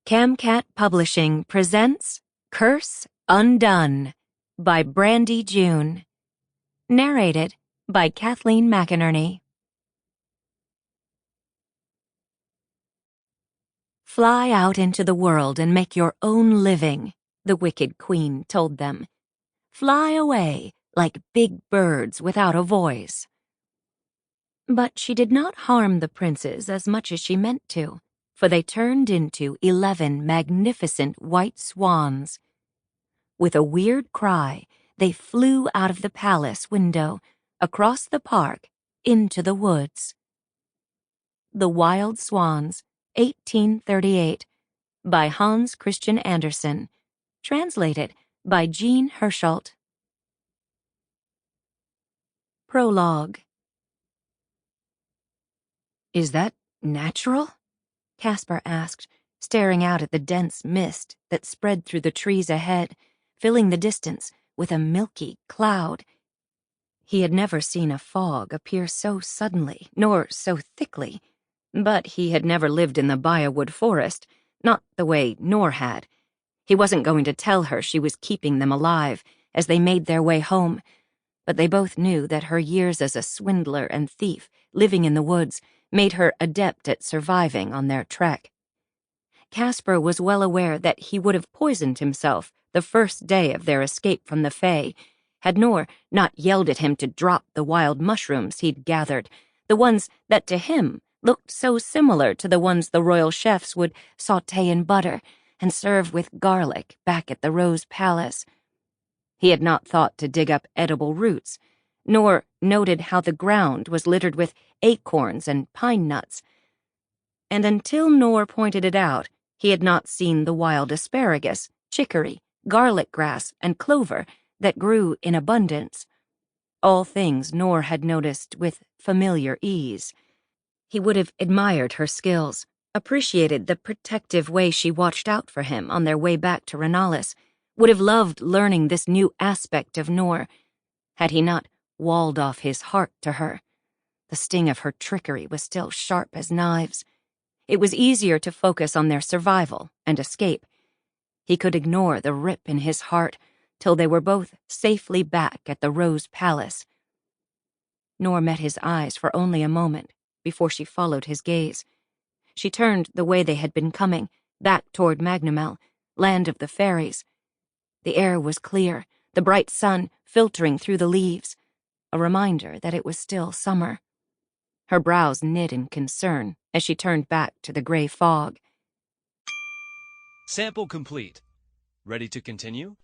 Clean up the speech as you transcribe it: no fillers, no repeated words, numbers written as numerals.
Camcat Publishing presents Curse Undone by Brandie June. Narrated by Kathleen McInerney. Fly out into the world and make your own living, the wicked queen told them. Fly away like big birds without a voice. But she did not harm the princes as much as she meant to, for they turned into 11 magnificent white swans. With a weird cry, they flew out of the palace window, across the park, into the woods. The Wild Swans, 1838, by Hans Christian Andersen, translated by Jean Herschelt. Prologue. "Is that natural?" Casper asked, staring out at the dense mist that spread through the trees ahead, filling the distance with a milky cloud. He had never seen a fog appear so suddenly, nor so thickly, but he had never lived in the Biowood forest, not the way Nor had. He wasn't going to tell her she was keeping them alive as they made their way home, but they both knew that her years as a swindler and thief living in the woods made her adept at surviving on their trek. Casper was well aware that he would have poisoned himself the first day of their escape from the Fae, had Nor not yelled at him to drop the wild mushrooms he'd gathered, the ones that to him looked so similar to the ones the royal chefs would sauté in butter and serve with garlic back at the Rose Palace. He had not thought to dig up edible roots, nor noted how the ground was littered with acorns and pine nuts. And until Nor pointed it out, he had not seen the wild asparagus, chicory, garlic grass, and clover that grew in abundance. All things Nor had noticed with familiar ease. He would have admired her skills, appreciated the protective way she watched out for him on their way back to Renalis, would have loved learning this new aspect of Nor, had he not walled off his heart to her. The sting of her trickery was still sharp as knives. It was easier to focus on their survival and escape. He could ignore the rip in his heart till they were both safely back at the Rose Palace. Nor met his eyes for only a moment before she followed his gaze. She turned the way they had been coming, back toward Magnamel, land of the fairies. The air was clear, the bright sun filtering through the leaves, a reminder that it was still summer. Her brows knit in concern as she turned back to the gray fog. Sample complete. Ready to continue?